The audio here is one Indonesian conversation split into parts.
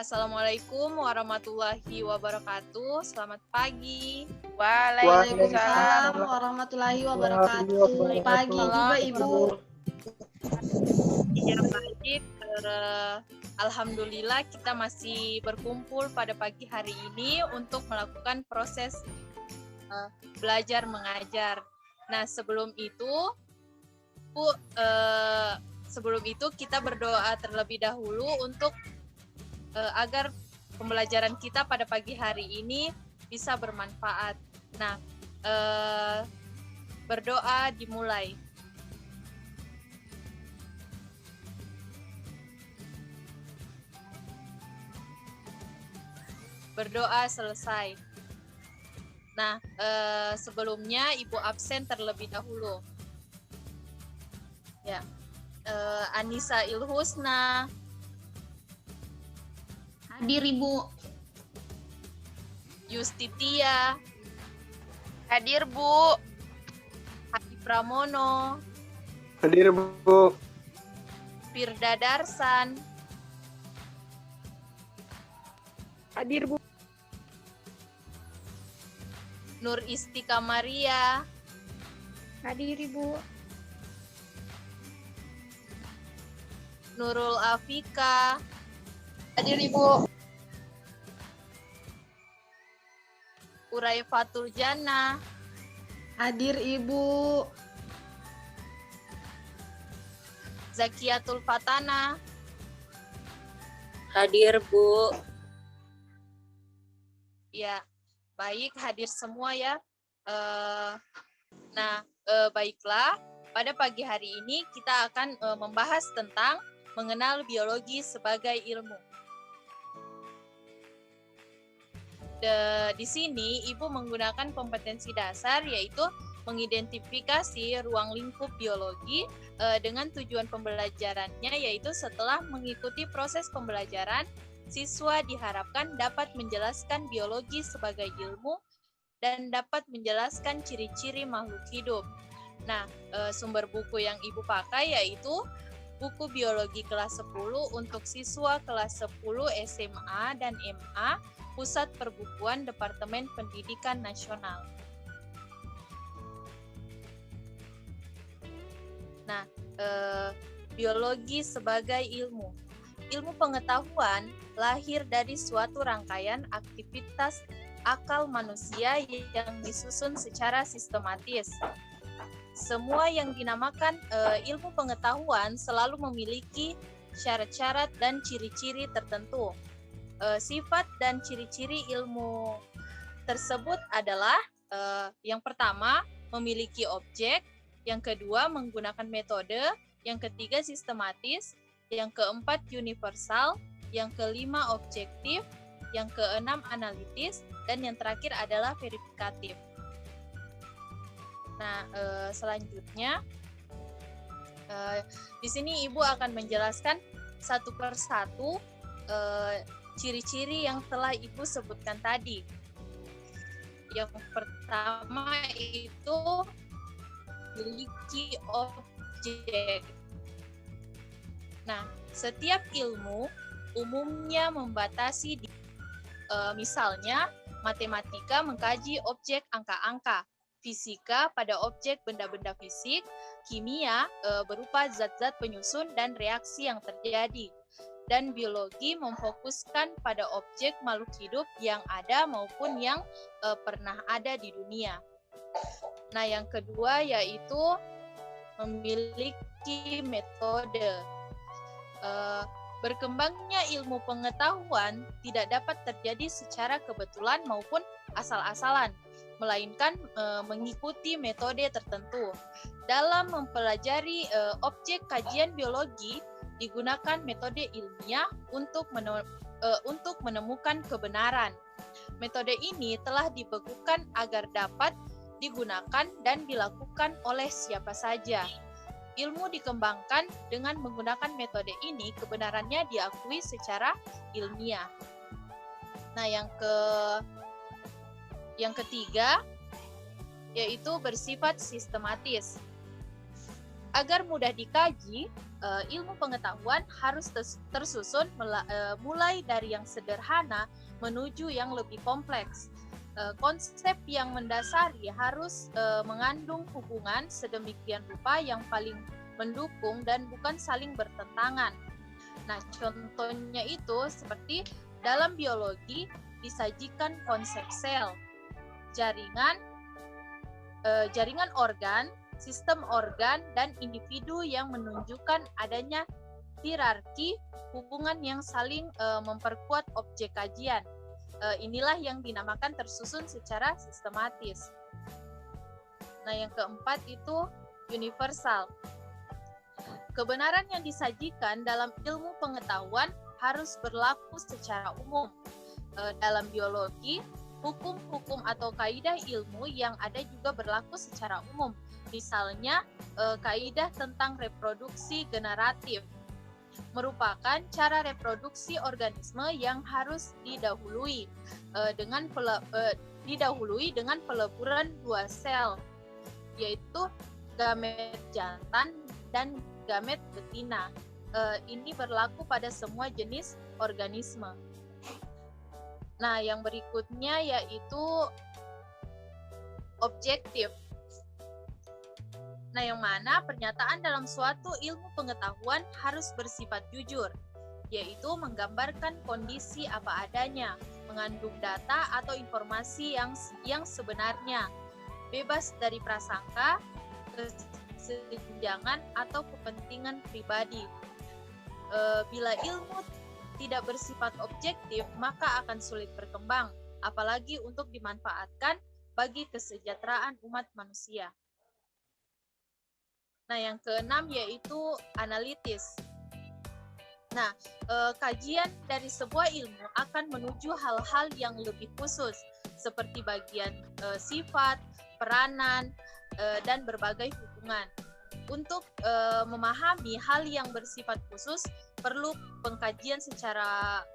Assalamualaikum warahmatullahi wabarakatuh. Selamat pagi. Waalaikumsalam warahmatullahi wabarakatuh. Pagi juga Ibu. Iya, baik. Alhamdulillah kita masih berkumpul pada pagi hari ini untuk melakukan proses belajar mengajar. Nah, sebelum itu kita berdoa terlebih dahulu untuk agar pembelajaran kita pada pagi hari ini bisa bermanfaat. Nah, berdoa dimulai. Berdoa selesai. Nah, sebelumnya Ibu absen terlebih dahulu. Ya, Anissa Ilhusna. Hadir Ibu. Yustitia. Hadir Bu. Hadi Pramono. Hadir Bu. Firda Darsan. Hadir Bu. Nur Istika Maria. Hadir Ibu. Nurul Afika. Hadir Ibu. Uraifatul Jannah. Hadir Ibu. Zakiatul Fatana. Hadir Bu. Ya, baik, hadir semua ya. Baiklah. Pada pagi hari ini kita akan membahas tentang mengenal biologi sebagai ilmu. Di sini Ibu menggunakan kompetensi dasar, yaitu mengidentifikasi ruang lingkup biologi dengan tujuan pembelajarannya, yaitu setelah mengikuti proses pembelajaran, siswa diharapkan dapat menjelaskan biologi sebagai ilmu dan dapat menjelaskan ciri-ciri makhluk hidup. Nah, sumber buku yang Ibu pakai yaitu buku biologi kelas 10 untuk siswa kelas 10 SMA dan MA, Pusat Perbukuan Departemen Pendidikan Nasional. Nah, biologi sebagai ilmu. Ilmu pengetahuan lahir dari suatu rangkaian aktivitas akal manusia yang disusun secara sistematis. Semua yang dinamakan ilmu pengetahuan selalu memiliki syarat-syarat dan ciri-ciri tertentu. Sifat dan ciri-ciri ilmu tersebut adalah yang pertama, memiliki objek, yang kedua, menggunakan metode, yang ketiga, sistematis, yang keempat, universal, yang kelima, objektif, yang keenam, analitis, dan yang terakhir adalah verifikatif. Nah, selanjutnya di sini Ibu akan menjelaskan satu persatu ciri-ciri yang telah Ibu sebutkan tadi. Yang pertama itu memiliki objek. Nah, setiap ilmu umumnya membatasi misalnya matematika mengkaji objek angka-angka, fisika pada objek benda-benda fisik, kimia berupa zat-zat penyusun dan reaksi yang terjadi, dan biologi memfokuskan pada objek makhluk hidup yang ada maupun yang pernah ada di dunia. Nah, yang kedua yaitu memiliki metode. Berkembangnya ilmu pengetahuan tidak dapat terjadi secara kebetulan maupun asal-asalan, melainkan mengikuti metode tertentu. Dalam mempelajari objek kajian biologi, digunakan metode ilmiah untuk menemukan kebenaran. Metode ini telah dibekukan agar dapat digunakan dan dilakukan oleh siapa saja. Ilmu dikembangkan dengan menggunakan metode ini, kebenarannya diakui secara ilmiah. Nah, yang ketiga yaitu bersifat sistematis. Agar mudah dikaji, ilmu pengetahuan harus tersusun mulai dari yang sederhana menuju yang lebih kompleks. Konsep yang mendasari harus mengandung hubungan sedemikian rupa yang paling mendukung dan bukan saling bertentangan. Nah, contohnya itu seperti dalam biologi disajikan konsep sel, jaringan organ, sistem organ, dan individu yang menunjukkan adanya hierarki hubungan yang saling memperkuat objek kajian. Inilah yang dinamakan tersusun secara sistematis. Nah, yang keempat itu universal. Kebenaran yang disajikan dalam ilmu pengetahuan harus berlaku secara umum. Dalam biologi, hukum-hukum atau kaidah ilmu yang ada juga berlaku secara umum. Misalnya, kaidah tentang reproduksi generatif merupakan cara reproduksi organisme yang harus didahului dengan peleburan dua sel, yaitu gamet jantan dan gamet betina. Ini berlaku pada semua jenis organisme. Nah, yang berikutnya yaitu objektif. Nah, yang mana pernyataan dalam suatu ilmu pengetahuan harus bersifat jujur, yaitu menggambarkan kondisi apa adanya, mengandung data atau informasi yang sebenarnya, bebas dari prasangka, kesenjangan atau kepentingan pribadi. Bila ilmu tidak bersifat objektif, maka akan sulit berkembang, apalagi untuk dimanfaatkan bagi kesejahteraan umat manusia. Nah, yang keenam yaitu analitis. Nah, kajian dari sebuah ilmu akan menuju hal-hal yang lebih khusus, seperti bagian sifat, peranan, dan berbagai hubungan. Untuk memahami hal yang bersifat khusus, perlu pengkajian secara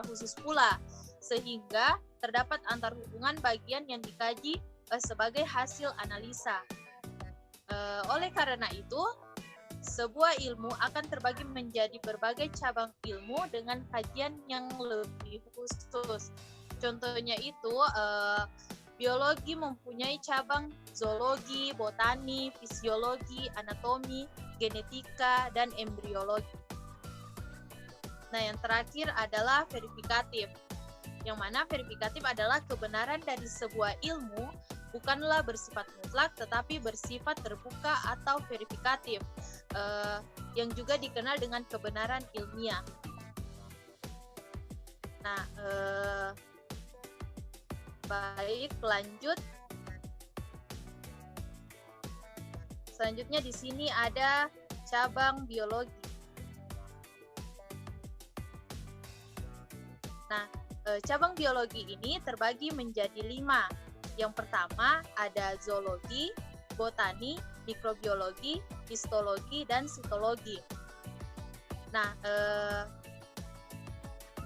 khusus pula, sehingga terdapat antar hubungan bagian yang dikaji sebagai hasil analisa. Oleh karena itu, sebuah ilmu akan terbagi menjadi berbagai cabang ilmu dengan kajian yang lebih khusus. Contohnya itu, biologi mempunyai cabang zoologi, botani, fisiologi, anatomi, genetika, dan embriologi. Nah, yang terakhir adalah verifikatif, yang mana verifikatif adalah kebenaran dari sebuah ilmu bukanlah bersifat mutlak tetapi bersifat terbuka atau verifikatif, yang juga dikenal dengan kebenaran ilmiah. Nah, baik, lanjut. Selanjutnya di sini ada cabang biologi. Nah, cabang biologi ini terbagi menjadi 5. Yang pertama ada zoologi, botani, mikrobiologi, histologi, dan sitologi. Nah,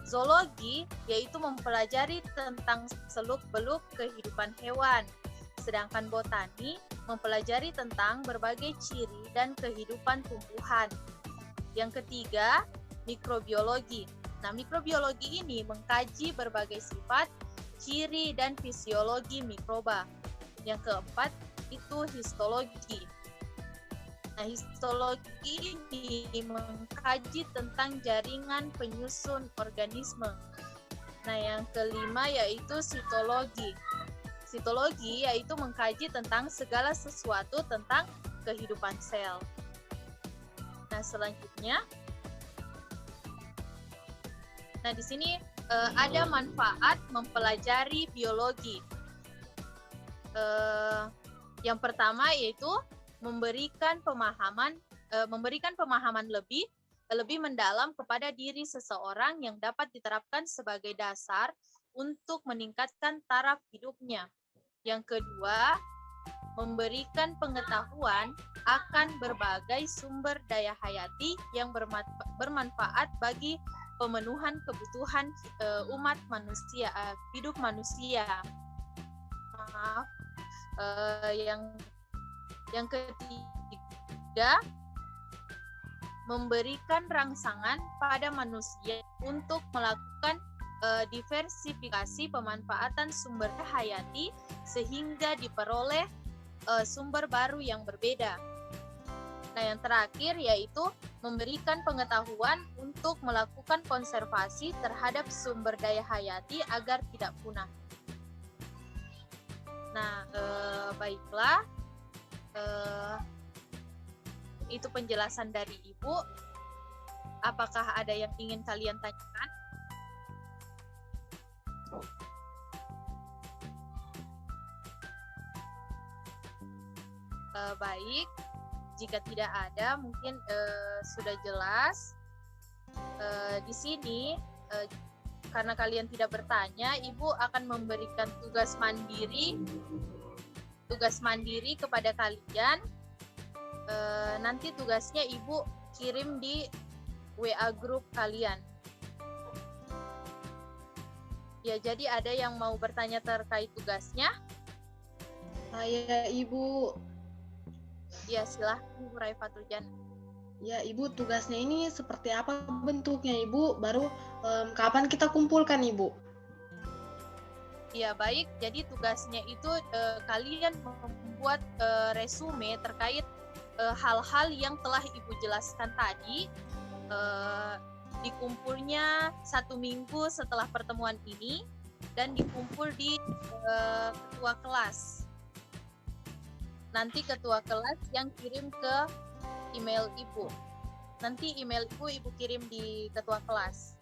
zoologi yaitu mempelajari tentang seluk-beluk kehidupan hewan, sedangkan botani mempelajari tentang berbagai ciri dan kehidupan tumbuhan. Yang ketiga, mikrobiologi. Nah, mikrobiologi ini mengkaji berbagai sifat, ciri, dan fisiologi mikroba. Yang keempat, itu histologi. Nah, histologi ini mengkaji tentang jaringan penyusun organisme. Nah, yang kelima yaitu sitologi. Sitologi yaitu mengkaji tentang segala sesuatu tentang kehidupan sel. Nah, selanjutnya, nah di sini ada manfaat mempelajari biologi. Yang pertama yaitu memberikan pemahaman lebih mendalam kepada diri seseorang yang dapat diterapkan sebagai dasar untuk meningkatkan taraf hidupnya. Yang kedua, memberikan pengetahuan akan berbagai sumber daya hayati yang bermanfaat bagi pemenuhan kebutuhan umat manusia, hidup manusia. Maaf. Yang ketiga, memberikan rangsangan pada manusia untuk melakukan diversifikasi pemanfaatan sumber hayati sehingga diperoleh sumber baru yang berbeda. Nah, yang terakhir yaitu memberikan pengetahuan untuk melakukan konservasi terhadap sumber daya hayati agar tidak punah. Nah, baiklah, itu penjelasan dari Ibu. Apakah ada yang ingin kalian tanyakan? Baik, jika tidak ada, mungkin sudah jelas. Di sini, karena kalian tidak bertanya, Ibu akan memberikan tugas mandiri kepada kalian. Nanti tugasnya Ibu kirim di WA grup kalian. Ya, jadi ada yang mau bertanya terkait tugasnya? Saya Ibu. Ya, silahkan Ibu Raifatul Jannah. Ya Ibu, tugasnya ini seperti apa bentuknya Ibu? Baru kapan kita kumpulkan Ibu? Ya, baik. Jadi tugasnya itu kalian membuat resume terkait hal-hal yang telah Ibu jelaskan tadi. Dikumpulnya 1 minggu setelah pertemuan ini dan dikumpul di ketua kelas. Nanti ketua kelas yang kirim ke email Ibu. Nanti email Ibu kirim di ketua kelas.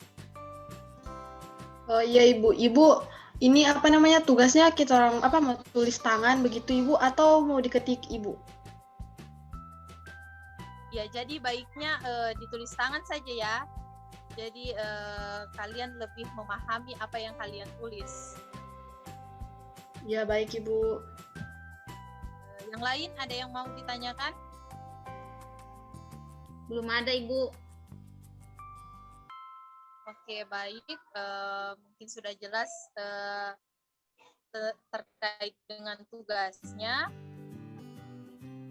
Oh iya Ibu. Ibu, ini apa namanya tugasnya kita orang mau tulis tangan begitu Ibu atau mau diketik Ibu? Ya, jadi baiknya ditulis tangan saja ya. Jadi kalian lebih memahami apa yang kalian tulis. Ya baik Ibu. Yang lain ada yang mau ditanyakan? Belum ada, Ibu. Oke, baik. Mungkin sudah jelas terkait dengan tugasnya.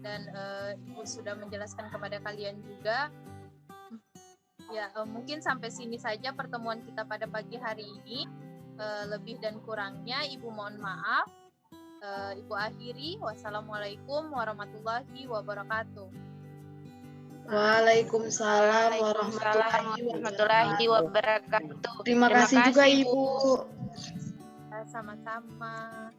Dan Ibu sudah menjelaskan kepada kalian juga. Ya, mungkin sampai sini saja pertemuan kita pada pagi hari ini. Lebih dan kurangnya Ibu mohon maaf. Ibu akhiri. Wassalamualaikum warahmatullahi wabarakatuh. Waalaikumsalam warahmatullahi wabarakatuh. Terima kasih juga Ibu. Sama-sama.